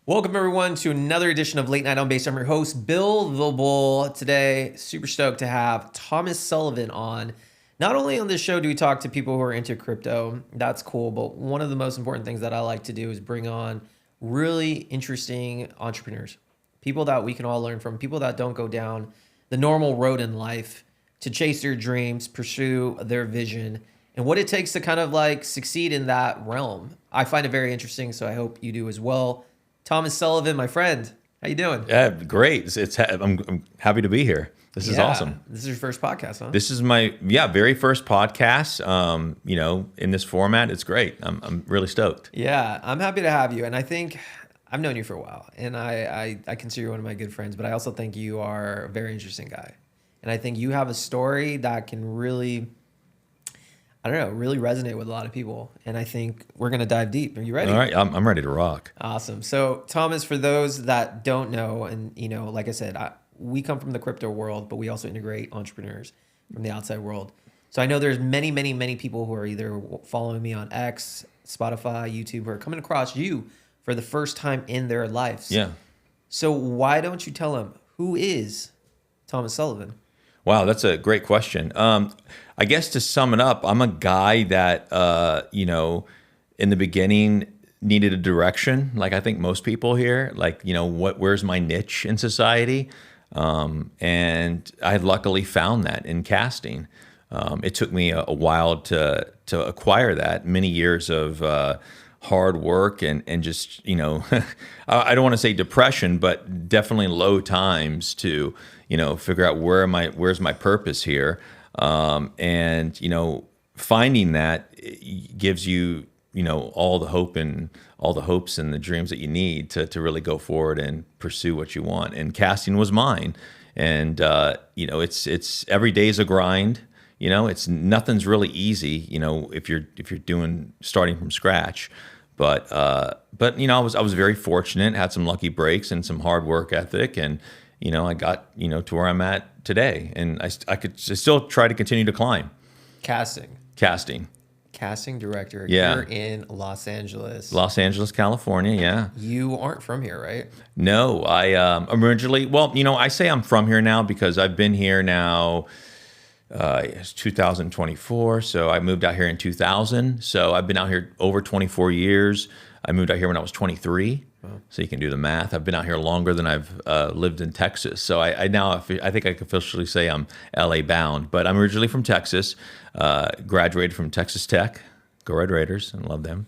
Welcome everyone to another edition of Late Night on Base. I'm your host, Bill the Bull. Today, super stoked to have Thomas Sullivan on. Not only on this show do we talk to people who are into crypto, that's cool, but one of the most important things that I like to do is bring on really interesting entrepreneurs, people that we can all learn from, people that don't go down the normal road in life to chase their dreams, pursue their vision, and what it takes to kind of like succeed in that realm. I find it very interesting, so I hope you do as well. Thomas Sullivan, my friend, how you doing? Yeah, great. I'm happy to be here. This is awesome. This is your first podcast, huh? This is my very first podcast. In this format, it's great. I'm really stoked. Yeah, I'm happy to have you, and I think I've known you for a while, and I consider you one of my good friends. But I also think you are a very interesting guy, and I think you have a story that can really, really resonate with a lot of people. And I think we're going to dive deep. Are you ready? All right. I'm ready to rock. Awesome. So Thomas, for those that don't know, and like I said, we come from the crypto world, but we also integrate entrepreneurs from the outside world. So I know there's many, many, many people who are either following me on X, Spotify, YouTube, who are coming across you for the first time in their lives. Yeah. So why don't you tell them, who is Thomas Sullivan? Wow, that's a great question. I guess to sum it up, I'm a guy that, in the beginning needed a direction. Like I think most people here, where's my niche in society? And I luckily found that in casting. It took me a while to acquire that, many years of hard work and just, I don't want to say depression, but definitely low times to, figure out where's my purpose here. Finding that gives you, all the hope and all the hopes and the dreams that you need to really go forward and pursue what you want. And casting was mine. And, it's every day's a grind. Nothing's really easy, if you're starting from scratch. But I was very fortunate, had some lucky breaks and some hard work ethic, and I got to where I'm at today, and I could still try to continue to climb. Casting Director. Yeah. You're in Los Angeles, California. Yeah. You aren't from here, right? No, I originally. Well, I say I'm from here now because I've been here now. It's 2024, so I moved out here in 2000. So I've been out here over 24 years. I moved out here when I was 23. Wow. So you can do the math. I've been out here longer than I've lived in Texas. So I think I can officially say I'm LA bound. But I'm originally from Texas. Graduated from Texas Tech. Go Red Raiders, and love them.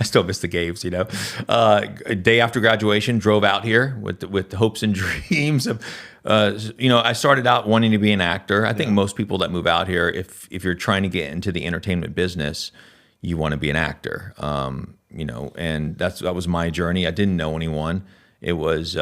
I still miss the games, A day after graduation, drove out here with hopes and dreams of, I started out wanting to be an actor. I think most people that move out here, if you're trying to get into the entertainment business, you want to be an actor. And that was my journey. I didn't know anyone. It was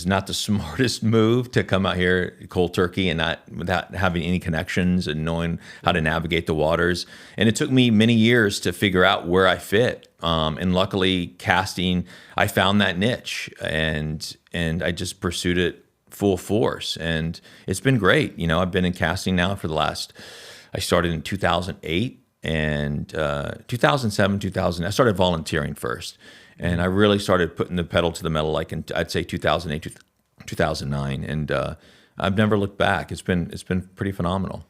not the smartest move to come out here cold turkey and without having any connections and knowing how to navigate the waters. And it took me many years to figure out where I fit. And luckily, casting, I found that niche and I just pursued it full force. And it's been great. I've been in casting now for I started in 2008 and 2007, 2000. I started volunteering first. And I really started putting the pedal to the metal, I'd say 2008, 2009, and I've never looked back. It's been pretty phenomenal.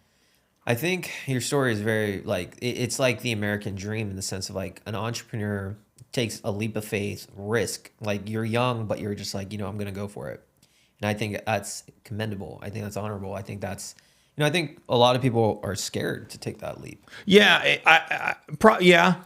I think your story is very it's like the American dream in the sense of like an entrepreneur takes a leap of faith, risk. Like you're young, but you're just like, I'm going to go for it. And I think that's commendable. I think that's honorable. I think that's. I think a lot of people are scared to take that leap. Yeah,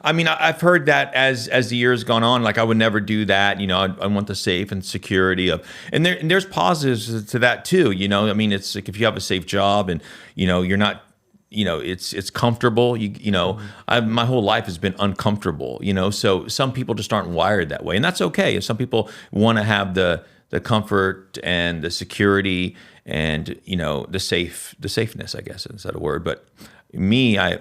I mean, I've heard that as the years gone on. Like I would never do that. I want the safe and security of, and there's positives to that too. I mean, it's like if you have a safe job and you're not, it's comfortable. My whole life has been uncomfortable. So some people just aren't wired that way, and that's okay. If some people want to have the comfort and the security and the safeness, I guess is that a word. But me, I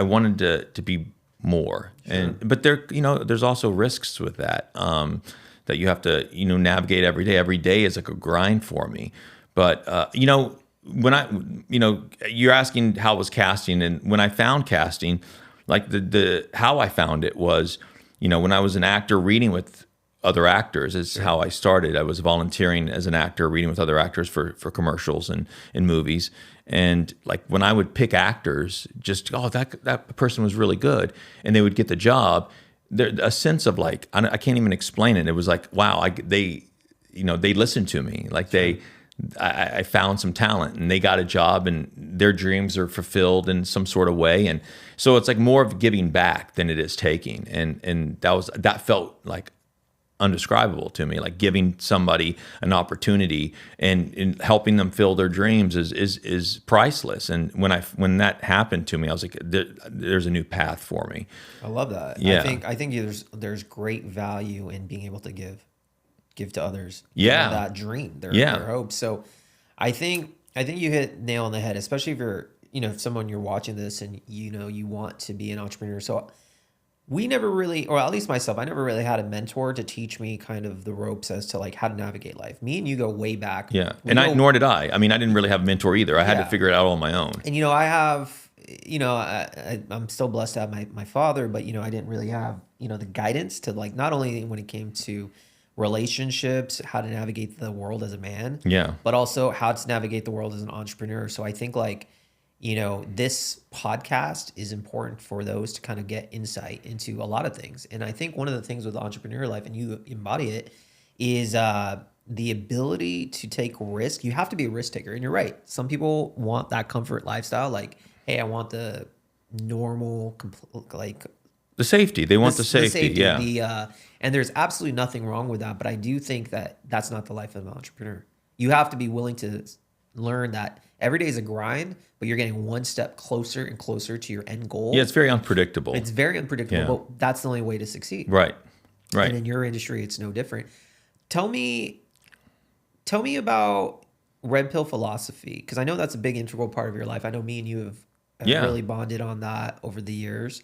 wanted to be more. Sure. But there's also risks with that that you have to navigate every day. Every day is like a grind for me. But when you're asking how was casting, and when I found casting, like the how I found it was when I was an actor reading with other actors. Is how I started. I was volunteering as an actor, reading with other actors for commercials and in movies. And like when I would pick actors, just that person was really good, and they would get the job. There a sense of like I can't even explain it. It was like wow, they listened to me. Like I found some talent, and they got a job, and their dreams are fulfilled in some sort of way. And so it's like more of giving back than it is taking. And that felt like undescribable to me, like giving somebody an opportunity and helping them fill their dreams is priceless. And when that happened to me, I was like, there's a new path for me. I love that. Yeah. I think there's great value in being able to give to others. Yeah. That dream, their hope. So I think you hit nail on the head, especially if you're, if someone you're watching this and you want to be an entrepreneur. So we never really, or at least myself, I never really had a mentor to teach me kind of the ropes as to like how to navigate life. Me and you go way back. Yeah. Nor did I. I mean, I didn't really have a mentor either. I had to figure it out on my own. And, I have, I'm still blessed to have my father, but, I didn't really have, the guidance to like, not only when it came to relationships, how to navigate the world as a man, but also how to navigate the world as an entrepreneur. So I think like, this podcast is important for those to kind of get insight into a lot of things. And I think one of the things with entrepreneur life, and you embody it, is the ability to take risk. You have to be a risk taker. And you're right. Some people want that comfort lifestyle. Like, hey, I want the normal, like the safety. They want the safety. And there's absolutely nothing wrong with that. But I do think that that's not the life of an entrepreneur. You have to be willing to learn that every day is a grind, but you're getting one step closer and closer to your end goal. Yeah, it's very unpredictable. But that's the only way to succeed. Right. And in your industry, it's no different. Tell me about red pill philosophy, because I know that's a big integral part of your life. I know me and you have really bonded on that over the years.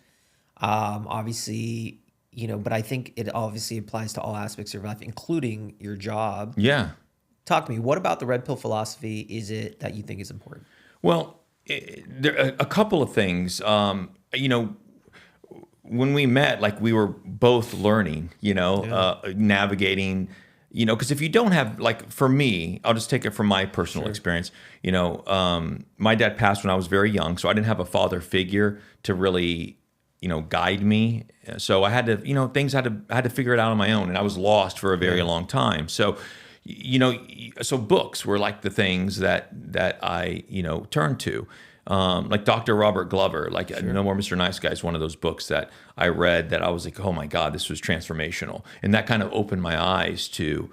Obviously, but I think it obviously applies to all aspects of your life, including your job. Yeah. Talk to me. What about the red pill philosophy is it that you think is important? Well, there are a couple of things. When we met, like we were both learning, navigating, because if you don't have, like for me, I'll just take it from my personal experience. My dad passed when I was very young, so I didn't have a father figure to really, guide me. So I had to, I had to figure it out on my own, and I was lost for a very long time. So so books were like the things that I, turned to. Like Dr. Robert Glover, like No More Mr. Nice Guy is one of those books that I read that I was like, oh my God, this was transformational. And that kind of opened my eyes to,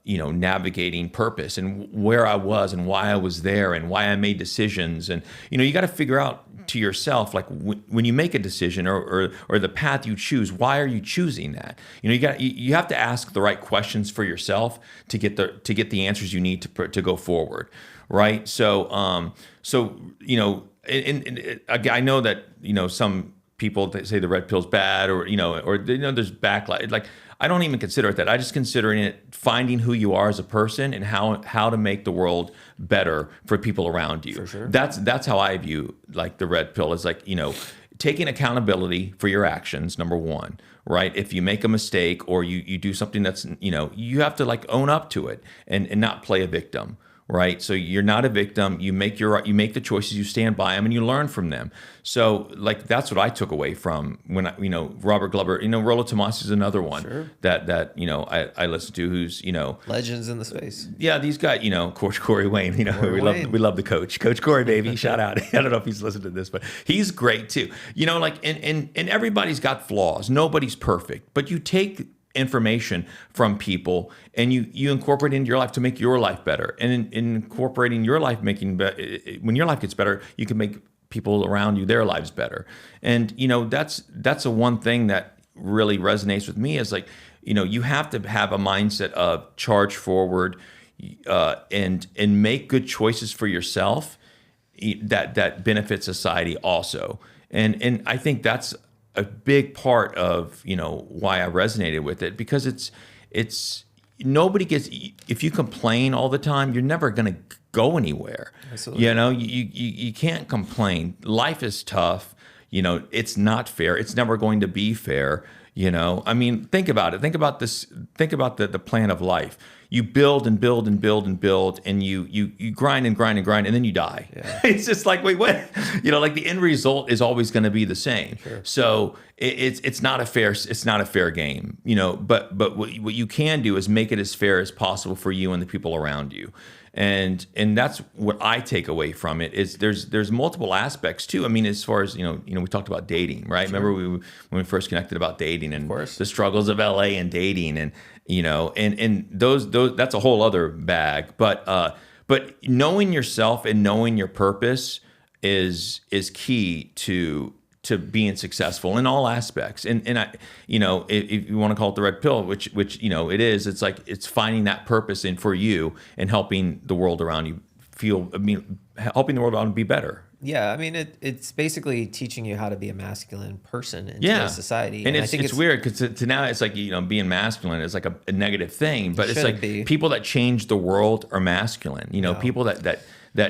navigating purpose and where I was and why I was there and why I made decisions. And, you got to figure out to yourself, like when you make a decision or the path you choose, why are you choosing that? You have to ask the right questions for yourself to get the answers you need to go forward. Right. So, I know that, some people that say the red pill's bad or there's backlash. Like, I don't even consider it that. I just consider it finding who you are as a person and how to make the world better for people around you. For sure. That's how I view like the red pill is like, taking accountability for your actions, number one, right? If you make a mistake or you do something that's, you have to like own up to it and not play a victim. Right. So you're not a victim. You make the choices, you stand by them and you learn from them. So like, that's what I took away from when Robert Glover, Rollo Tomassi is another one that I listen to who's, legends in the space. Yeah. These guys, Coach Corey Wayne, we love the coach Corey, baby. Shout out. I don't know if he's listened to this, but he's great too. And everybody's got flaws. Nobody's perfect, but you take information from people and you incorporate it into your life to make your life better. And in incorporating your life, when your life gets better, you can make people around you, their lives better. And, that's the one thing that really resonates with me is like, you have to have a mindset of charge forward and make good choices for yourself that benefit society also. And I think that's a big part of why I resonated with it, because it's nobody gets, if you complain all the time, you're never going to go anywhere. Absolutely. You can't complain. Life is tough. It's not fair. It's never going to be fair. You know, I mean, think about it. Think about this. Think about the plan of life. You build and build and build and build, and you grind and grind and grind, and then you die. Yeah. It's just like, wait, what? You know, like the end result is always going to be the same. Sure. So it's not a fair game. You know, but what you can do is make it as fair as possible for you and the people around you. And that's what I take away from it is there's multiple aspects too. I mean, as far as, you know, we talked about dating, right? Sure. Remember when we first connected about dating and the struggles of LA and dating and, you know, and those that's a whole other bag. But knowing yourself and knowing your purpose is key to being successful in all aspects. And I, you know, if you want to call it the red pill, which, you know, it is, it's like, it's finding that purpose in for you and helping the world around you helping the world around you be better. Yeah. I mean, it's basically teaching you how to be a masculine person in today's society. And I think it's weird because to now it's like, you know, being masculine is like a negative thing, but it's like people that change the world are masculine, you know, people that,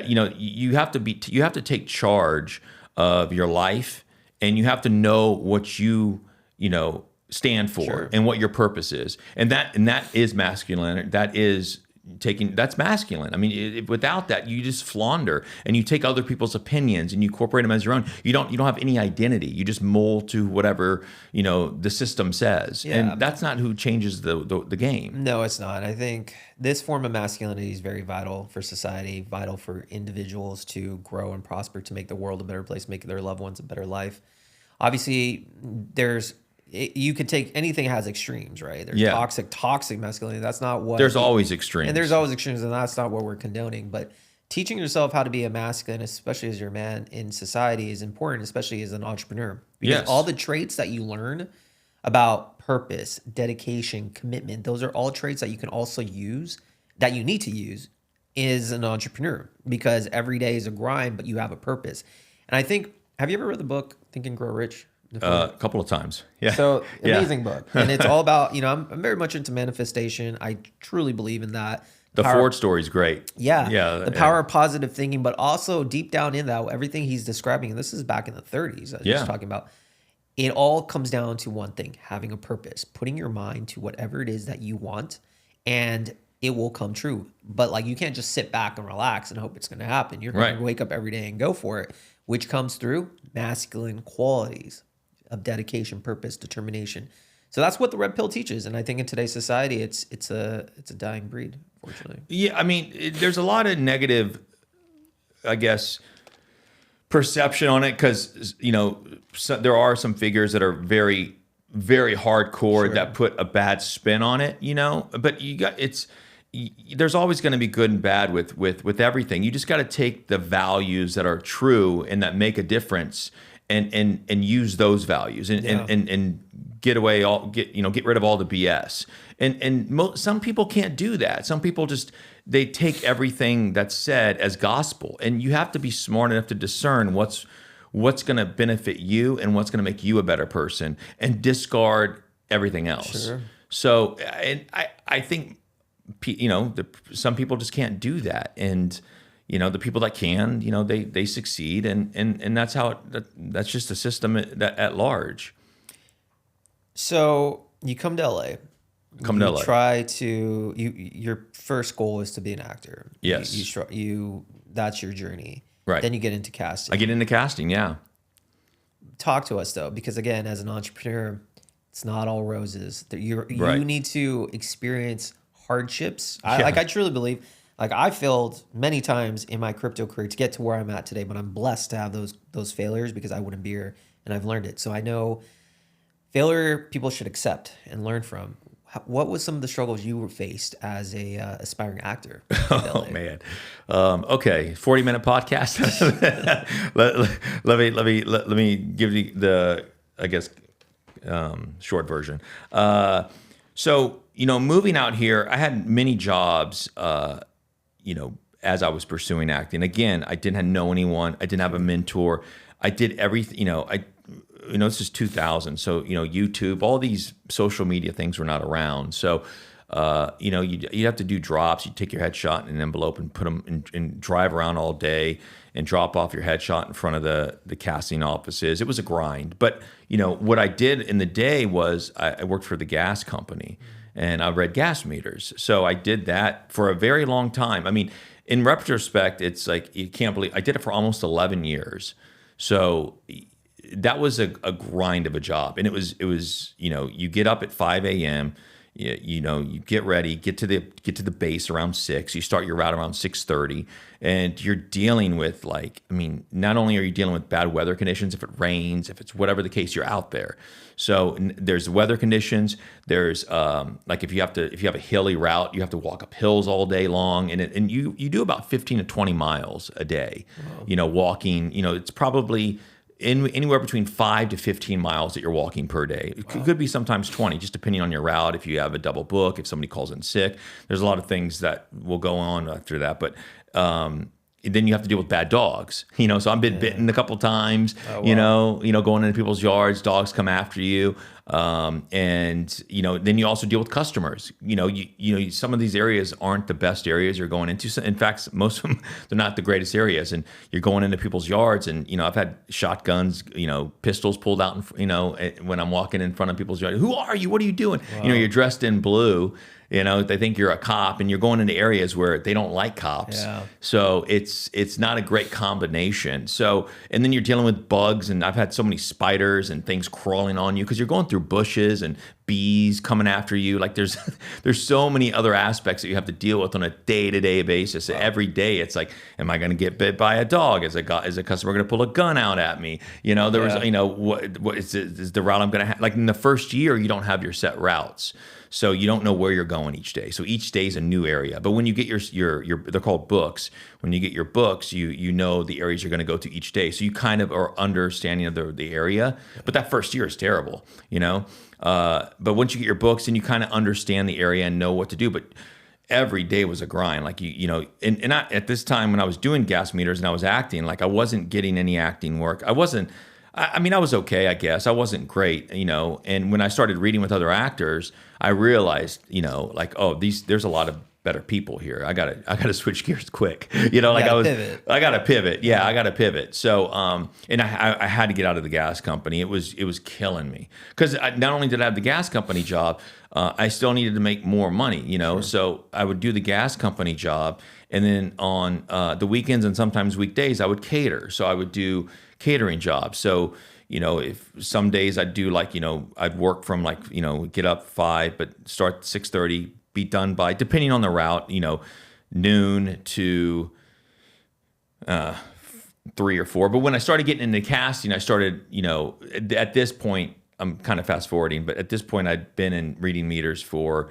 you know, you have to take charge of your life. And you have to know what you know, stand for and what your purpose is. And that is masculine. That's masculine. I mean, without that, you just flounder and you take other people's opinions and you incorporate them as your own. You don't have any identity. You just mold to whatever, you know, the system says. Yeah. And that's not who changes the game. No, it's not. I think this form of masculinity is very vital for society, vital for individuals to grow and prosper, to make the world a better place, make their loved ones a better life. Obviously, you could take anything that has extremes, right? There's toxic masculinity. That's not what. There's always extremes. And there's always extremes, and that's not what we're condoning. But teaching yourself how to be a masculine, especially as your man in society, is important, especially as an entrepreneur. Because all the traits that you learn about purpose, dedication, commitment, those are all traits that you can also use, that you need to use as an entrepreneur, because every day is a grind, but you have a purpose. And I think, have you ever read the book Think and Grow Rich? A couple of times. Yeah. So amazing book. And it's all about, you know, I'm very much into manifestation. I truly believe in that. The Ford story is great. Yeah. Yeah. The power of positive thinking, but also deep down in that, everything he's describing, and this is back in the 30s, I was just talking about, it all comes down to one thing: having a purpose, putting your mind to whatever it is that you want, and it will come true. But like, you can't just sit back and relax and hope it's going to happen. You're going to wake up every day and go for it, which comes through masculine qualities of dedication, purpose, determination. So that's what the red pill teaches. And I think in today's society, it's a dying breed, fortunately. Yeah. I mean, there's a lot of negative, I guess, perception on it, because, you know, there are some figures that are very, very hardcore that put a bad spin on it, you know, but there's always going to be good and bad with everything. You just got to take the values that are true and that make a difference and use those values and get rid of all the BS. And some people can't do that. Some people they take everything that's said as gospel, and you have to be smart enough to discern what's going to benefit you and what's going to make you a better person, and discard everything else. Sure. So, and I think, you know, some people just can't do that, and you know, the people that can, you know, they succeed, and that's how that's just the system at large. So you come to LA. Your first goal is to be an actor. Yes. That's your journey. Right. Then you get into casting. I get into casting, yeah. Talk to us though, because again, as an entrepreneur, it's not all roses. You need to experience hardships. I truly believe, like, I failed many times in my crypto career to get to where I'm at today, but I'm blessed to have those failures, because I wouldn't be here, and I've learned it. So I know failure people should accept and learn from. What was some of the struggles you faced as a aspiring actor? Oh man. Okay. 40-minute podcast. let me give you the, I guess, short version. So, you know, moving out here, I had many jobs, you know, as I was pursuing acting. Again, I didn't know anyone. I didn't have a mentor. I did everything, this is 2000. So, you know, YouTube, all these social media things were not around. So you have to do drops. You take your headshot in an envelope and put them and drive around all day and drop off your headshot in front of the casting offices. It was a grind. But, what I did in the day was I worked for the gas company and I read gas meters. So I did that for a very long time. I mean, in retrospect, it's like, you can't believe I did it for almost 11 years. So that was a grind of a job. And it was, you get up at 5 a.m., you get ready, get to the base around 6. You start your route around 6:30, and you're dealing with not only are you dealing with bad weather conditions, if it rains, if it's whatever the case, you're out there. So there's weather conditions. There's if you have a hilly route, you have to walk up hills all day long, and you do about 15 to 20 miles a day. Wow. Walking. It's probably anywhere between 5 to 15 miles that you're walking per day. It could be sometimes 20, just depending on your route. If you have a double book, if somebody calls in sick, there's a lot of things that will go on after that. But then you have to deal with bad dogs. So I've been bitten a couple times. Oh, wow. Going into people's yards, dogs come after you. Then you also deal with customers. Some of these areas aren't the best areas you're going into. In fact, most of them, they're not the greatest areas. And you're going into people's yards, and I've had shotguns, pistols pulled out, when I'm walking in front of people's yards. Who are you? What are you doing? Wow. You're dressed in blue. They think you're a cop, and you're going into areas where they don't like cops. Yeah. So it's not a great combination. So, and then you're dealing with bugs, and I've had so many spiders and things crawling on you because you're going through bushes and bees coming after you. Like there's so many other aspects that you have to deal with on a day-to-day basis. Wow. Every day it's like, am I going to get bit by a dog? Is a customer going to pull a gun out at me? What is the route I'm going to have? Like in the first year, you don't have your set routes. So you don't know where you're going each day. So each day is a new area. But when you get your they're called books. When you get your books, you know the areas you're going to go to each day. So you kind of are understanding of the area. But that first year is terrible, But once you get your books, and you kind of understand the area and know what to do. But every day was a grind. Like and I, at this time when I was doing gas meters and I was acting, like I wasn't getting any acting work. I was okay, I guess. I wasn't great, and when I started reading with other actors, I realized, there's a lot of better people here. I gotta switch gears quick. I gotta pivot. Yeah, I gotta pivot. So, and I had to get out of the gas company. It was killing me because not only did I have the gas company job, I still needed to make more money. Sure. So I would do the gas company job, and then on the weekends and sometimes weekdays, I would cater. So I would do catering jobs. So, if some days I'd do I'd work from get up 5, but start 6:30, be done by, depending on the route, noon to 3 or 4. But when I started getting into casting, I started, at this point, I'm kind of fast forwarding, but at this point I'd been in reading meters for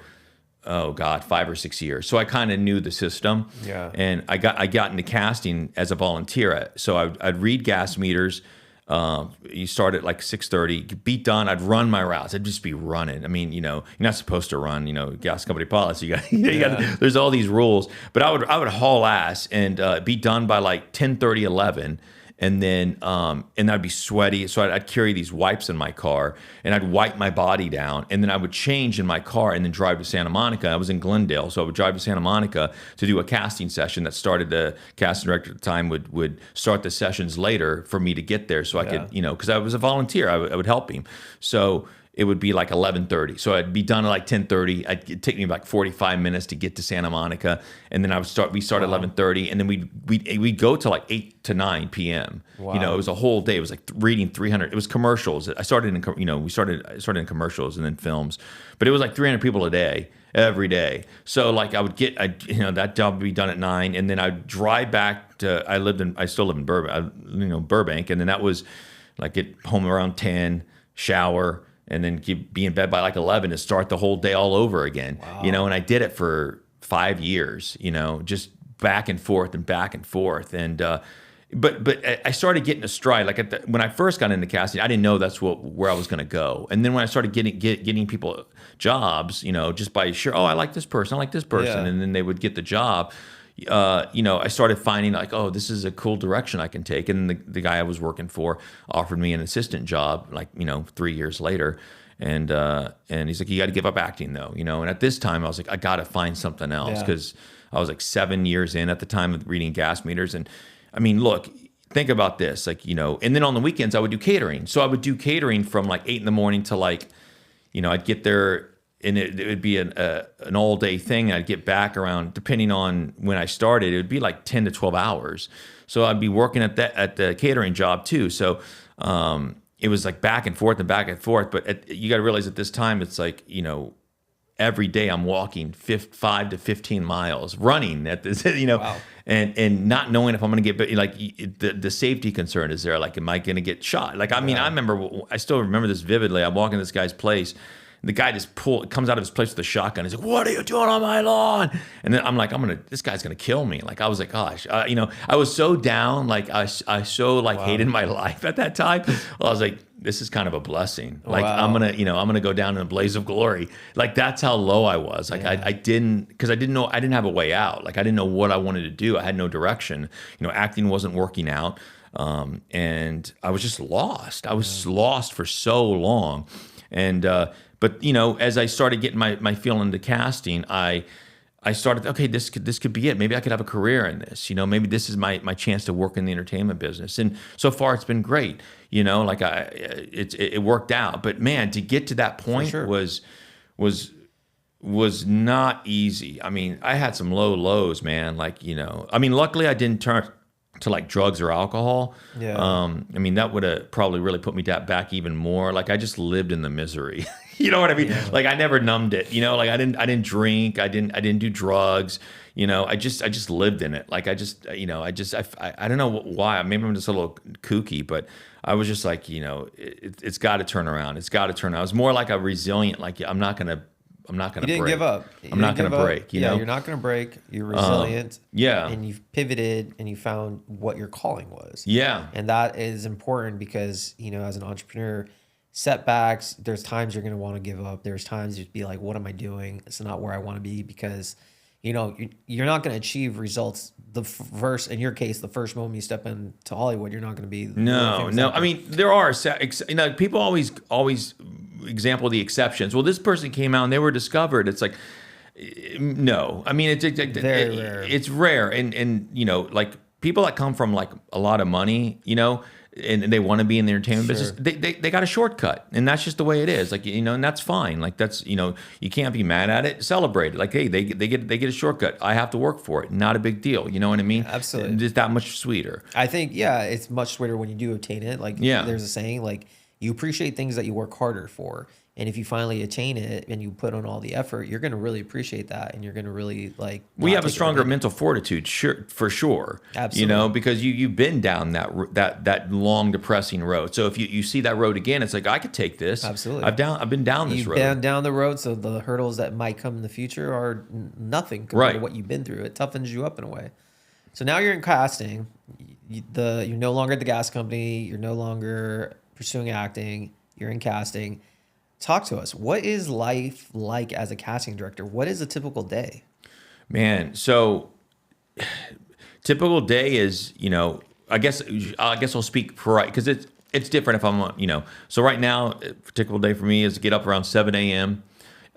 5 or 6 years. So I kind of knew the system. Yeah. And I got into casting as a volunteer. So I'd read gas meters. You start at 6:30, be done. I'd run my routes. I'd just be running. I mean, you're not supposed to run, gas company policy. You got, there's all these rules, but I would haul ass and be done by 10:30, 11. And then, and I'd be sweaty. So I'd carry these wipes in my car, and I'd wipe my body down. And then I would change in my car and then drive to Santa Monica. I was in Glendale. So I would drive to Santa Monica to do a casting session that started. The casting director at the time would start the sessions later for me to get there. So I could, because I was a volunteer, I would help him. So it would be 11:30. So I'd be done at 10:30. It'd take me 45 minutes to get to Santa Monica. And then we start at 11:30, and then we'd go till 8 to 9 p.m. Wow. It was a whole day. It was reading 300. It was commercials. I started I started in commercials and then films, but it was 300 people a day, every day. So I would get, that job would be done at 9, and then I'd drive back to, I still live in Burbank. And then that was get home around 10, shower, and then be in bed by 11 to start the whole day all over again. Wow. And I did it for 5 years, just back and forth and back and forth. And, but I started getting a stride. When I first got into casting, I didn't know that's where I was going to go. And then when I started getting people jobs, just by I like this person, yeah. And then they would get the job. I started finding this is a cool direction I can take. And the guy I was working for offered me an assistant job, 3 years later. And he's like, you got to give up acting though, you know. And at this time, I was like, I got to find something else, because I was like 7 years in at the time of reading gas meters. And I mean, look, think about this, like, you know. And then on the weekends, I would do catering. So I would do catering from like 8 in the morning to like, you know, I'd get there. And it would be an all day thing. I'd get back around, depending on when I started, it would be like 10 to 12 hours. So I'd be working at the catering job too. So it was like back and forth and back and forth. But you got to realize at this time, it's like, you know, every day I'm walking 5 to 15 miles, running at this, you know, wow. and not knowing if I'm going to get, like the safety concern is there. Like, am I going to get shot? Like, I mean, I still remember this vividly. I'm walking this guy's place. The guy just comes out of his place with a shotgun. He's like, "What are you doing on my lawn?" And then I'm like, this guy's gonna kill me. Like, I was like, gosh, you know, I was so down. Like, I so like hated my life at that time. Well, I was like, this is kind of a blessing. Like, I'm gonna go down in a blaze of glory. Like, that's how low I was. Like, I didn't know, I didn't have a way out. Like, I didn't know what I wanted to do. I had no direction. You know, acting wasn't working out. And I was just lost. I was lost for so long. And, but you know, as I started getting my feel into casting, I started, okay, this could be it. Maybe I could have a career in this. You know, maybe this is my chance to work in the entertainment business. And so far, it's been great. You know, like it worked out. But man, to get to that point was not easy. I mean, I had some low lows, man. Like, you know, I mean, luckily I didn't turn to like drugs or alcohol. Yeah. I mean, that would have probably really put me back even more. Like, I just lived in the misery. You know what I mean? Yeah. Like, I never numbed it. You know, like I didn't drink. I didn't do drugs. You know, I just lived in it. Like, I don't know why. Maybe I'm just a little kooky, but I was just like, you know, it's got to turn around. It's got to turn around. I was more like a resilient. Like, I'm not gonna break. You didn't give up. I'm not gonna break. You know, you're not gonna break. You're resilient. Yeah. And you've pivoted and you found what your calling was. Yeah. And that is important because, you know, as an entrepreneur, setbacks, there's times you're gonna want to give up. There's times you'd be like, what am I doing? It's not where I want to be, because, you know, you're not going to achieve results in your case, the first moment you step into Hollywood, you're not going to be. No. I mean, there are, you know, people always example the exceptions. Well, this person came out and they were discovered. It's like, no, I mean, very rare. It's rare. And, you know, like people that come from like a lot of money, you know, and they want to be in the entertainment business, they got a shortcut, and that's just the way it is. Like, you know, and that's fine. Like, that's, you know, you can't be mad at it. Celebrate it. Like, hey, they get a shortcut. I have to work for it. Not a big deal. You know what I mean? Absolutely. Just that much sweeter. I think, yeah, it's much sweeter when you do obtain it. Like, there's a saying, like, you appreciate things that you work harder for. And if you finally attain it and you put on all the effort, you're going to really appreciate that, and you're going to really like. We have a stronger mental fortitude, for sure. Absolutely. You know, because you've been down that long, depressing road. So if you see that road again, it's like, I could take this. Absolutely. I've been down this road. You've been down the road, so the hurdles that might come in the future are nothing compared to what you've been through. It toughens you up in a way. So now you're in casting. You're no longer at the gas company. You're no longer pursuing acting. You're in casting. Talk to us. What is life like as a casting director? What is a typical day? Man, so typical day is, you know, I guess I'll speak for right, because it's different if I'm, you know. So right now, a typical day for me is to get up around 7 a.m.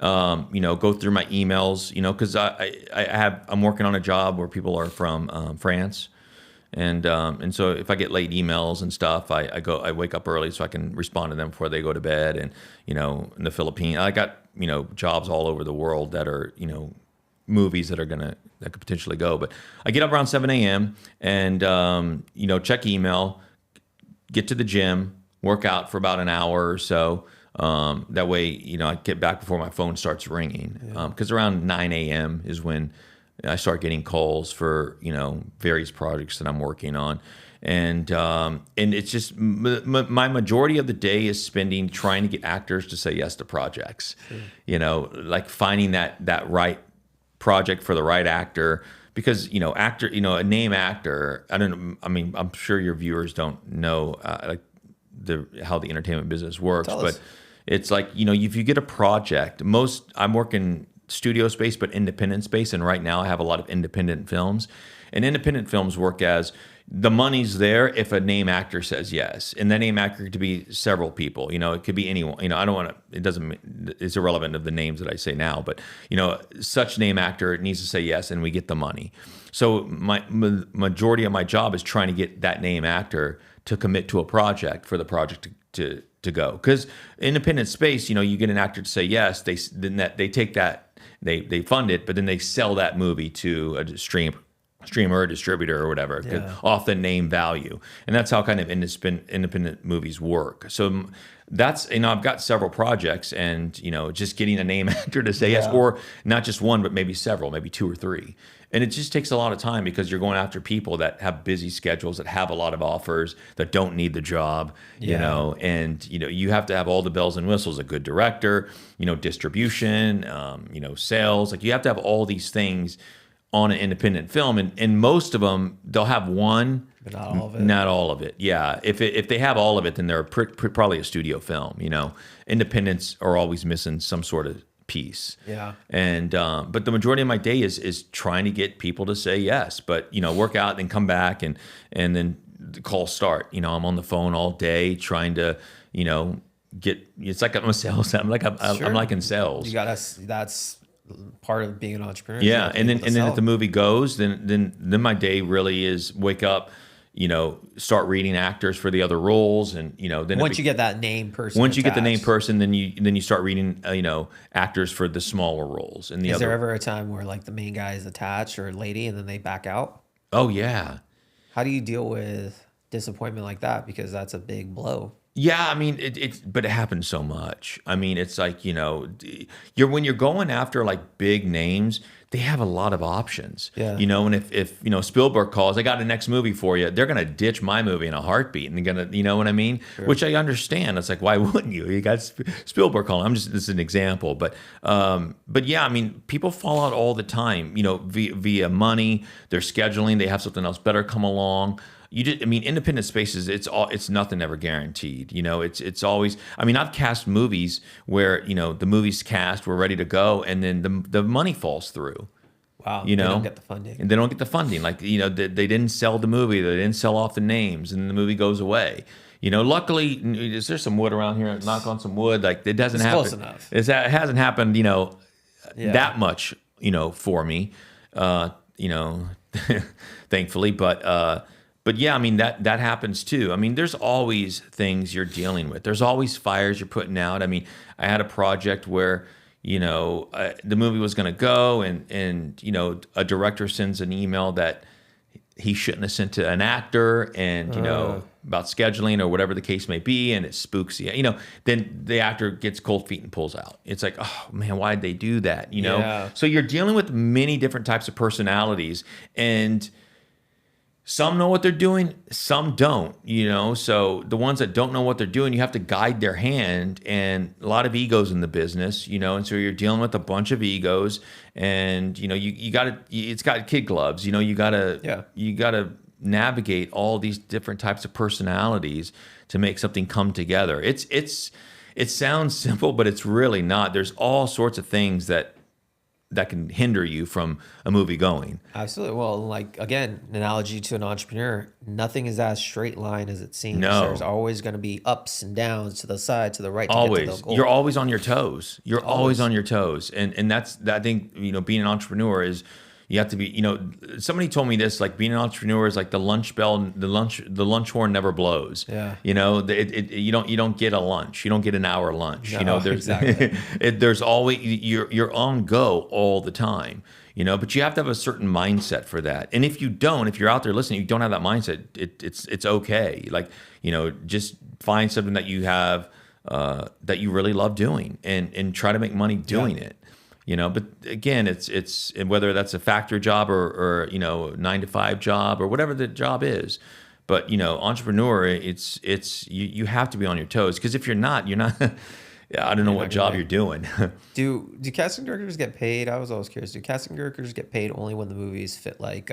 You know, go through my emails, you know, because I'm working on a job where people are from France. And so if I get late emails and stuff, I wake up early so I can respond to them before they go to bed. And, you know, in the Philippines, I got, you know, jobs all over the world that are, you know, movies that could potentially go. But I get up around 7 a.m. and, you know, check email, get to the gym, work out for about an hour or so. That way, you know, I get back before my phone starts ringing. Because around 9 a.m. is when I start getting calls for, you know, various projects that I'm working on. And it's just my majority of the day is spending trying to get actors to say yes to projects. You know, like finding that right project for the right actor. Because, you know, a name actor, I'm sure your viewers don't know how the entertainment business works. But it's like, you know, if you get a project, I'm working studio space, but independent space. And right now I have a lot of independent films. And independent films work as the money's there if a name actor says yes. And that name actor could be several people. It could be anyone. I don't want to, it's irrelevant of the names that I say now, but, such name actor needs to say yes and we get the money. So my majority of my job is trying to get that name actor to commit to a project for the project to go. Because independent space, you get an actor to say yes, they take that, they fund it, but then they sell that movie to a streamer or distributor or whatever, off the name value. And that's how kind of independent movies work. So that's, I've got several projects, and, just getting a name actor to say yes, or not just one, but maybe several, maybe 2 or 3. And it just takes a lot of time because you're going after people that have busy schedules, that have a lot of offers, that don't need the job, and, you have to have all the bells and whistles, a good director, distribution, sales. Like, you have to have all these things on an independent film, and most of them, they'll have one, but not all of it. Not all of it. Yeah. If they have all of it, then they're probably a studio film. Independents are always missing some sort of piece. Yeah. And but the majority of my day is trying to get people to say yes, but work out, then come back, and then the calls start. I'm on the phone all day trying to get. It's like I'm a sales. I'm like in sales. You got to. That's part of being an entrepreneur. Yeah, and then if the movie goes, then my day really is wake up, start reading actors for the other roles, and then once you get that name person, once you get the name person, then you start reading actors for the smaller roles. And is there ever a time where like the main guy is attached or lady and then they back out? Oh yeah. How do you deal with disappointment like that? Because that's a big blow. Yeah, I mean, but it happens so much. I mean, it's like, when you're going after like big names, they have a lot of options. Yeah. And if Spielberg calls, I got a next movie for you, they're gonna ditch my movie in a heartbeat, and they're gonna, you know what I mean? Sure. Which I understand. It's like, why wouldn't you? You got Spielberg calling. This is an example, but yeah, I mean, people fall out all the time. Via money, their scheduling, they have something else better come along. Independent spaces, it's nothing ever guaranteed. It's always, I've cast movies where, the movie's cast, we're ready to go, and then the money falls through. Wow. They don't get the funding. And they don't get the funding. Like, they didn't sell the movie, they didn't sell off the names, and the movie goes away. Luckily, is there some wood around here? Knock on some wood. Like, it doesn't happen. Close enough. It hasn't happened, that much, for me, thankfully. But yeah, that happens too. There's always things you're dealing with. There's always fires you're putting out. I had a project where, the movie was going to go, and a director sends an email that he shouldn't have sent to an actor, and about scheduling or whatever the case may be, and it spooks you. Then the actor gets cold feet and pulls out. It's like, oh man, why did they do that? Yeah. So you're dealing with many different types of personalities, and some know what they're doing, some don't, so the ones that don't know what they're doing, you have to guide their hand, and a lot of egos in the business, and so you're dealing with a bunch of egos, and, you gotta, it's got kid gloves, you gotta navigate all these different types of personalities to make something come together. It sounds simple, but it's really not. There's all sorts of things that can hinder you from a movie going. Absolutely. Well, like, again, an analogy to an entrepreneur, nothing is as straight line as it seems. No. There's always going to be ups and downs to the side, to the right. Always. To get to the goal. You're always on your toes. You're always on your toes. And that's, I think, being an entrepreneur is, you have to be, somebody told me this, like, being an entrepreneur is like the lunch bell, the lunch horn never blows. Yeah. You don't get a lunch. You don't get an hour lunch. No, There's exactly. there's always, you're on go all the time. But you have to have a certain mindset for that. And if you're out there listening, you don't have that mindset, it's okay. Like, just find something that you have, that you really love doing, and try to make money doing it. But again, it's whether that's a factory job or 9-to-5 job or whatever the job is. But entrepreneur, it's you have to be on your toes, because if you're not, I don't know what job you're doing. Do casting directors get paid? I was always curious. Do casting directors get paid only when the movies fit like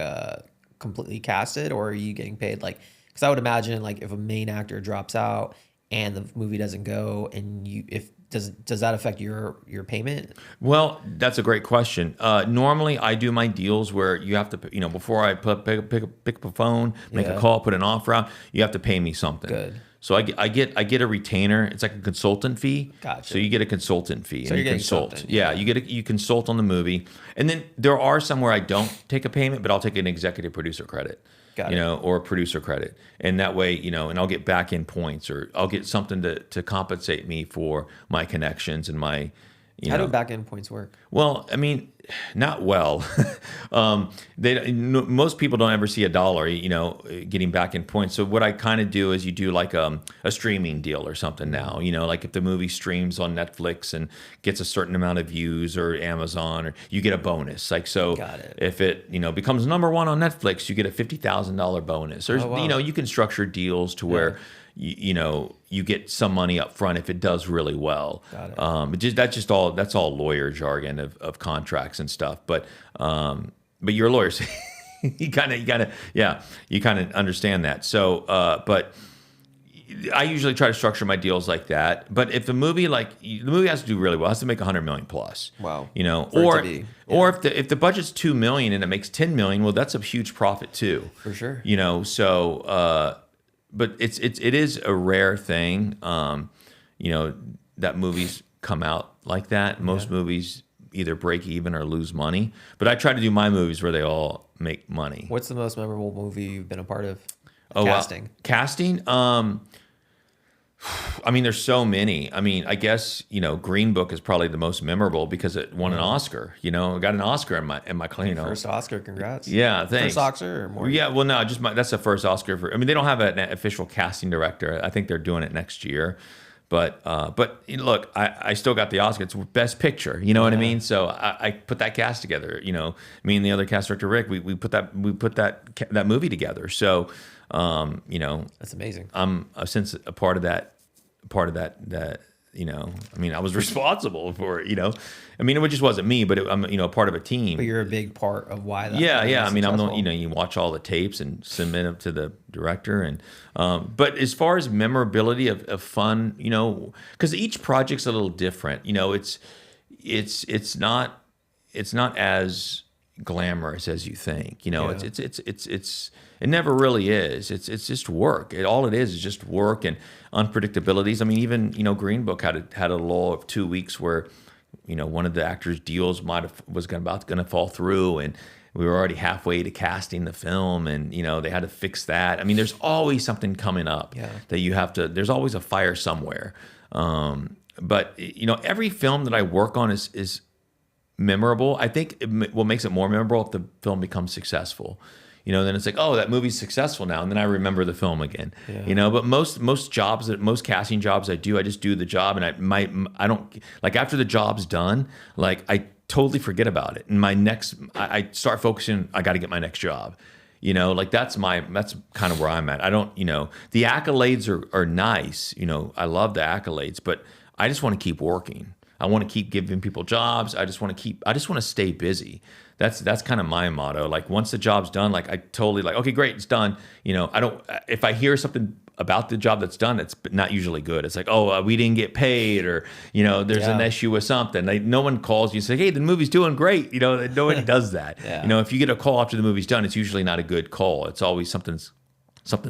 completely casted, or are you getting paid like? Because I would imagine like if a main actor drops out and the movie doesn't go, and if does that affect your payment? Well, that's a great question. Normally, I do my deals where you have to, before I pick up a phone, make a call, put an offer out, you have to pay me something. Good. So I get a retainer. It's like a consultant fee. Gotcha. So you get a consultant fee, So and you're you getting consult. something, Yeah, you consult on the movie, and then there are some where I don't take a payment, but I'll take an executive producer credit. Got it. Or a producer credit. And that way, and I'll get back in points, or I'll get something to compensate me for my connections and my, How do back end points work? well, I mean, not well. Most people don't ever see a dollar, getting back in points. So what I kind of do is you do like a streaming deal or something now. Like if the movie streams on Netflix and gets a certain amount of views, or Amazon, or you get a bonus. Like so, Got it. if it becomes number one on Netflix, you get a $50,000 bonus. Or wow. you can structure deals to where you get some money up front if it does really well. Got it. That's all lawyer jargon of contracts and stuff. But you're a lawyer, so you kind of understand that. So, but I usually try to structure my deals like that. But if the movie has to do really well, it has to make $100 million plus. Wow. Or if the budget's $2 million and it makes $10 million, well, that's a huge profit too. For sure. So. But it is a rare thing, that movies come out like that. Most movies either break even or lose money. But I try to do my movies where they all make money. What's the most memorable movie you've been a part of? Oh, Casting. Casting. I mean, there's so many. I mean, I guess Green Book is probably the most memorable because it won an Oscar. I got an Oscar in my claim. First Oscar, congrats. Yeah, thanks. First Oscar or more? Yeah, well, no, that's the first Oscar for. I mean, they don't have an official casting director. I think they're doing it next year. But look, I still got the Oscar. It's Best Picture. You know what I mean? So I put that cast together. Me and the other cast director Rick, we put that movie together. So That's amazing. I'm since a part of that I mean, I was responsible for it. I mean, it just wasn't me, but I'm a part of a team. But you're a big part of why that. Yeah. I mean, I'm successful. you watch all the tapes and submit them to the director, and but as far as memorability of fun, because each project's a little different. It's not as glamorous as you think. It never really is. It's just work. All it is just work and unpredictabilities. I mean, even Green Book had a lull of 2 weeks where one of the actors' deals was about going to fall through, and we were already halfway to casting the film, and they had to fix that. I mean, there's always something coming up that you have to. There's always a fire somewhere. But every film that I work on is memorable. I think what makes it more memorable if the film becomes successful. Then it's like, oh, that movie's successful now, and then I remember the film again. Yeah. But most casting jobs I do, I just do the job, and I don't like after the job's done, like I totally forget about it. And I start focusing. I got to get my next job. Like that's kind of where I'm at. I don't, the accolades are nice. I love the accolades, but I just want to keep working. I want to keep giving people jobs. I just want to stay busy. That's kind of my motto. Like once the job's done, like I totally like, okay, great, it's done. If I hear something about the job that's done, it's not usually good. It's like, oh, we didn't get paid, or there's an issue with something. Like no one calls you and say, hey, the movie's doing great. Nobody does that. If you get a call after the movie's done, it's usually not a good call. It's always something's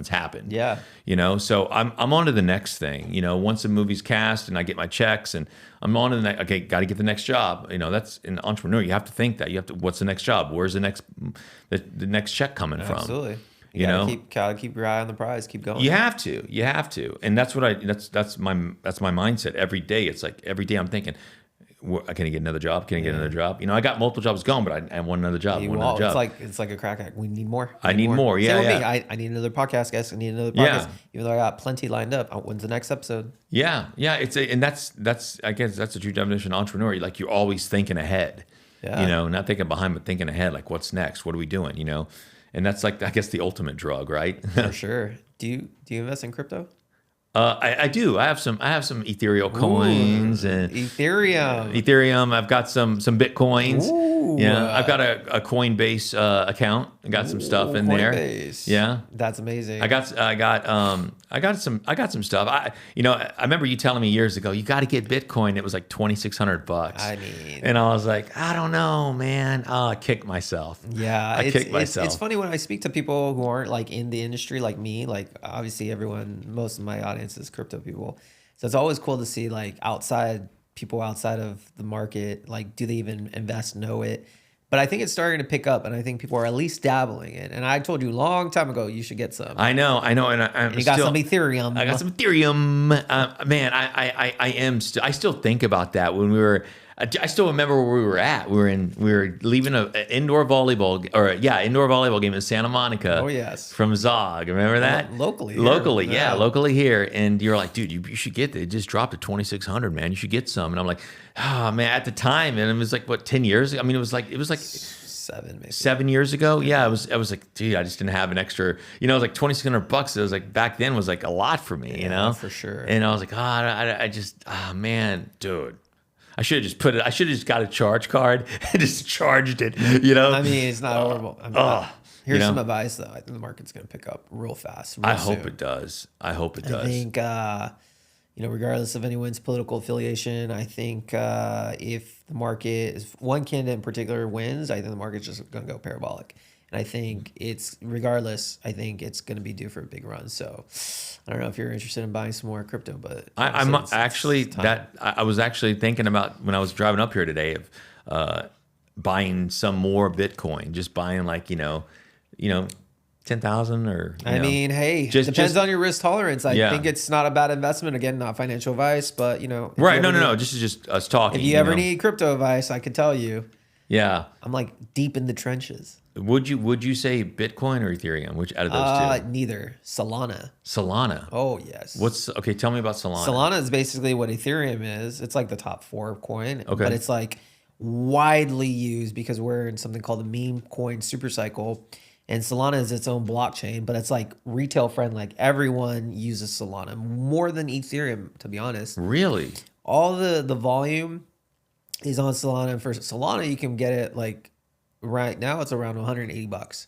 happened. Yeah. So I'm on to the next thing. Once the movie's cast and I get my checks and I'm on to the next, okay, got to get the next job. That's an entrepreneur. You have to think that. What's the next job? Where's the next check coming from? Absolutely. You gotta keep your eye on the prize. Keep going. You have to. And that's what that's my mindset every day. It's like every day I'm thinking, can I get another job? Can I get another job? I got multiple jobs going, but I want another job. It's like a crack act. We need more. I need more. Yeah, Same with me. I need another podcast, guys. I need another podcast. Even though I got plenty lined up. When's the next episode? Yeah. And that's I guess that's a true definition of entrepreneur. You're always thinking ahead. Yeah. Not thinking behind, but thinking ahead. Like, what's next? What are we doing? And that's like, I guess, the ultimate drug, right? For sure. Do you invest in crypto? I do. I have some ethereal coins and Ethereum. Ethereum. I've got some Bitcoins. Ooh. Yeah, I've got a Coinbase account. I got some stuff in Coinbase. there. Yeah, That's amazing. I got some stuff. I remember you telling me years ago you got to get Bitcoin. It was like $2,600. I mean, and I was like, I don't know, man. I kick myself. yeah, I kick myself. It's funny when I speak to people who aren't like in the industry like me. Like obviously most of my audience is crypto people, so it's always cool to see like people outside of the market. Like, do they even invest? Know it? But I think it's starting to pick up, and I think people are at least dabbling in. And I told you a long time ago you should get some. I know, and you got some Ethereum. I got some Ethereum. Man, I still think about that when we were. I still remember where we were at. We were leaving an indoor volleyball game in Santa Monica. Oh yes, from Zog. Remember that? Locally, locally here. And you're like, dude, you should get it. It just dropped to 2,600, man. You should get some. And I'm like, oh man, at the time, and it was like what 10 years ago. I mean, it was like 7 years ago. Yeah, I was like, dude, I just didn't have an extra. It was like $2,600. It was like back then was like a lot for me. For sure. And I was like, man, dude. I should have just got a charge card and just charged it, I mean, it's not horrible. Here's some advice, though. I think the market's going to pick up real fast. I hope it does. I think, regardless of anyone's political affiliation, I think if the market, if one candidate in particular wins, I think the market's just going to go parabolic. And I think regardless, I think it's going to be due for a big run. So I don't know if you're interested in buying some more crypto, but I was actually thinking about when I was driving up here today of buying some more Bitcoin, just buying like, 10,000 or, I mean, hey, depends on your risk tolerance. I think it's not a bad investment. Again, not financial advice, but right. No. This is just us talking. If you ever need crypto advice, I could tell you. Yeah. I'm like deep in the trenches. Would you say Bitcoin or Ethereum? Which out of those two? Neither. Solana. Oh yes. Tell me about Solana. Solana is basically what Ethereum is. It's like the top 4 coin. Okay. But it's like widely used because we're in something called the meme coin super cycle. And Solana is its own blockchain, but it's like retail friendly. Like everyone uses Solana more than Ethereum, to be honest. Really? All the volume is on Solana. And for Solana, you can get it like right now it's around $180.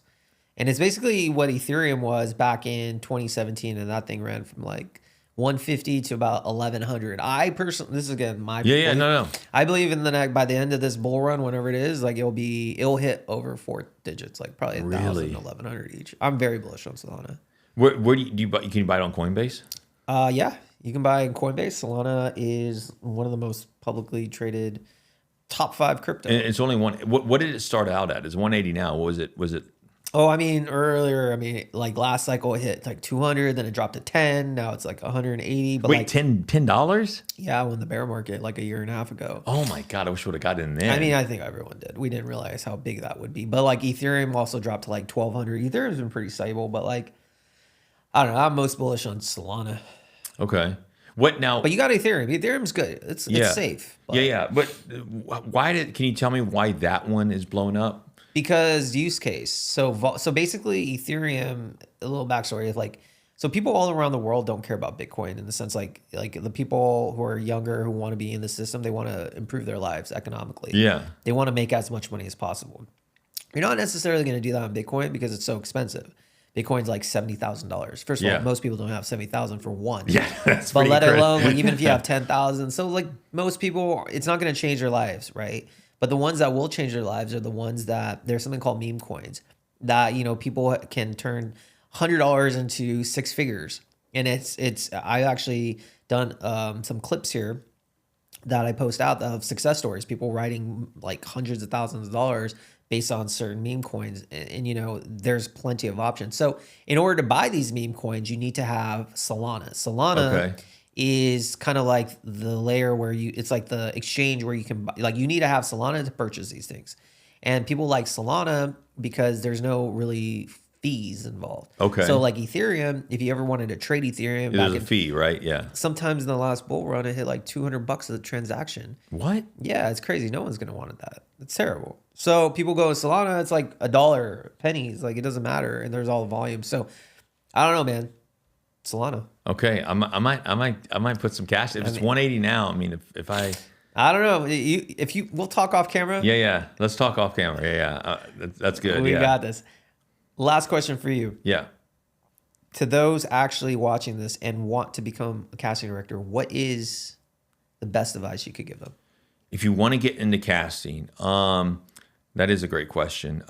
And it's basically what Ethereum was back in 2017. And that thing ran from like 150 to about 1100. I personally, this is again my no. I believe in by the end of this bull run, whenever it is, like it'll hit over 4 digits, like probably 1,000, 1,100 each. I'm very bullish on Solana. Where do you buy? Can you buy it on Coinbase? Yeah, you can buy on Coinbase. Solana is one of the most publicly traded top 5 crypto. And it's only one. What did it start out at? It's 180 now. What was it? Was it? Oh, I mean, earlier, like last cycle it hit like 200, then it dropped to 10. Now it's like 180. But wait, $10? Yeah, when the bear market like a year and a half ago. Oh my God, I wish we would have got in there. I mean, I think everyone did. We didn't realize how big that would be. But like Ethereum also dropped to like 1,200. Ethereum's been pretty stable, but like, I don't know. I'm most bullish on Solana. Okay. What now? But you got Ethereum. Ethereum's good. It's safe. But. Yeah. But can you tell me why that one is blown up? Because use case. So basically Ethereum, a little backstory of like, so people all around the world don't care about Bitcoin in the sense like the people who are younger who want to be in the system, they want to improve their lives economically. Yeah. They want to make as much money as possible. You're not necessarily going to do that on Bitcoin because it's so expensive. Bitcoin's like $70,000. First of all, most people don't have $70,000 for one. Yeah, that's but let crazy. alone like, even if you have 10,000. So like most people, it's not going to change their lives, right? But the ones that will change their lives are the ones that there's something called meme coins that people can turn $100 into 6 figures. And it's I actually done some clips here that I post out of success stories, people writing like hundreds of thousands of dollars based on certain meme coins. And there's plenty of options. So in order to buy these meme coins, you need to have Solana. Solana is kind of like the layer where it's like the exchange where you can buy, like you need to have Solana to purchase these things. And people like Solana because there's no really fees involved. Okay. So like Ethereum, if you ever wanted to trade Ethereum, there's a fee, right? Yeah. Sometimes in the last bull run, it hit like $200 a transaction. What? Yeah, it's crazy. No one's gonna want that. It's terrible. So people go Solana. It's like $1, pennies. Like it doesn't matter, and there's all the volume. So I don't know, man. Solana. Okay, I might put some cash. If it's 180 now, I mean, if I. I don't know. We'll talk off camera. Yeah. Let's talk off camera. Yeah. That's good. We yeah. got this. Last question for you. Yeah. To those actually watching this and want to become a casting director, what is the best advice you could give them? If you want to get into casting, that is a great question.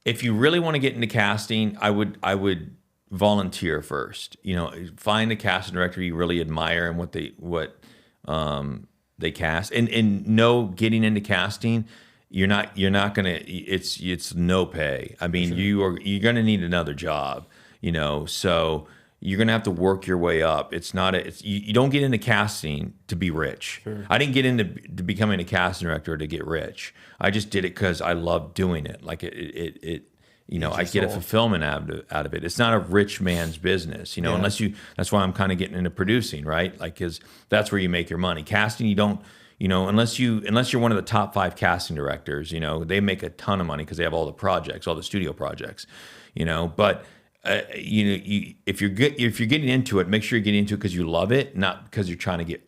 If you really want to get into casting, I would volunteer first. Find a casting director you really admire and what they cast. And know getting into casting, you're not gonna. It's no pay. I mean, you're gonna need another job. So you're gonna have to work your way up. You don't get into casting to be rich. Sure. I didn't get into becoming a casting director to get rich. I just did it because I love doing it. Like I get a fulfillment out of it. It's not a rich man's business, unless that's why I'm kind of getting into producing, right? Like, cause that's where you make your money. Casting, you don't, unless you're one of the top 5 casting directors, they make a ton of money because they have all the projects, all the studio projects, but if you're getting into it, make sure you're getting into it because you love it, not because you're trying to get,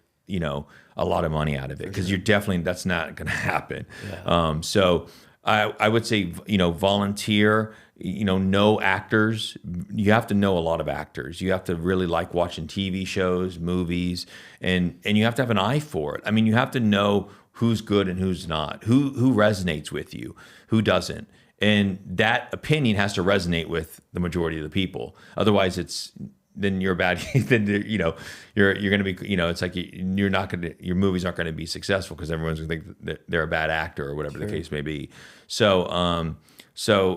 a lot of money out of it, because that's not going to happen. Yeah. So I would say, volunteer, know actors. You have to know a lot of actors. You have to really like watching TV shows, movies, and you have to have an eye for it. I mean, you have to know who's good and who's not, who resonates with you, who doesn't. And that opinion has to resonate with the majority of the people. Otherwise, then you're bad. Then you're going to be. It's like you're not going to. Your movies aren't going to be successful because everyone's going to think that they're a bad actor or whatever the case may be. So,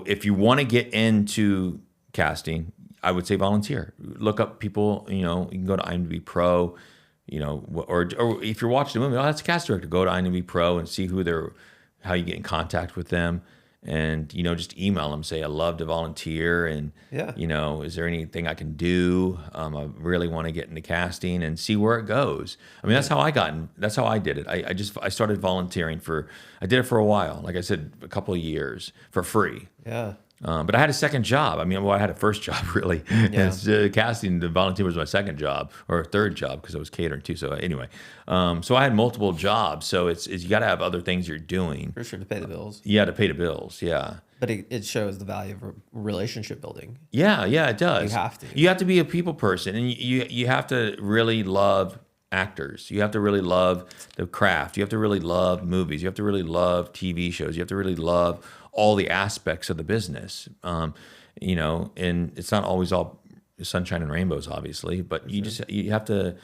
if you want to get into casting, I would say volunteer. Look up people. You can go to IMDb Pro. Or if you're watching a movie, that's a cast director. Go to IMDb Pro and see how you get in contact with them. And, just email them, say, I love to volunteer. And, is there anything I can do? I really want to get into casting, and see where it goes. I mean, that's how I did it. I started volunteering I did it for a while. Like I said, a couple of years for free. Yeah. But I had a second job. I mean, I had a first job, really. Yeah. Casting, the volunteer was my second job, or third job, because I was catering too. So anyway, so I had multiple jobs. So it's you got to have other things you're doing. For sure, to pay the bills. Yeah, to pay the bills, yeah. But it shows the value of relationship building. Yeah, it does. You have to. You have to be a people person, and you have to really love actors. You have to really love the craft. You have to really love movies. You have to really love TV shows. You have to really love all the aspects of the business, and it's not always all sunshine and rainbows, obviously, but you have to,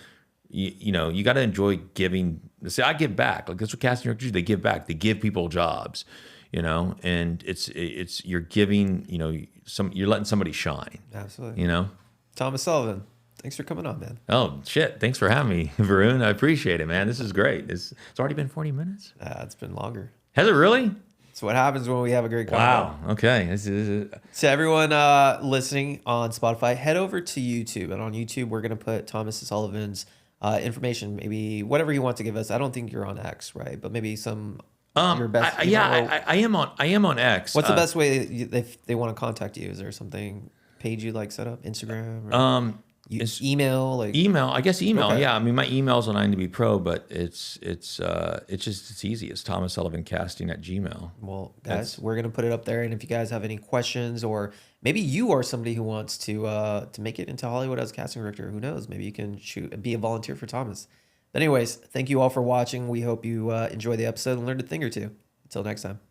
you got to enjoy giving. See, I give back. Like, that's what casting directors do. They give back. They give people jobs, and it's you're giving, you're letting somebody shine. Absolutely. Thomas Sullivan, thanks for coming on, man. Oh shit! Thanks for having me, Varun. I appreciate it, man. This is great. It's already been 40 minutes. It's been longer. Has it really? It's what happens when we have a great convo. Wow. Okay. To everyone listening on Spotify, head over to YouTube. And on YouTube, we're going to put Thomas Sullivan's information, maybe whatever you want to give us. I don't think you're on X, right? But maybe some your best. I am on X. What's the best way if they want to contact you? Is there something page you'd like set up? Instagram? Or email? Email. I guess email. Okay. Yeah. I mean, my email's on IMDb Pro, but it's easy. It's thomassullivancasting@gmail. Well, guys, we're gonna put it up there, and if you guys have any questions, or maybe you are somebody who wants to make it into Hollywood as a casting director, who knows? Maybe you can be a volunteer for Thomas. But anyways, thank you all for watching. We hope you enjoy the episode and learned a thing or two. Until next time.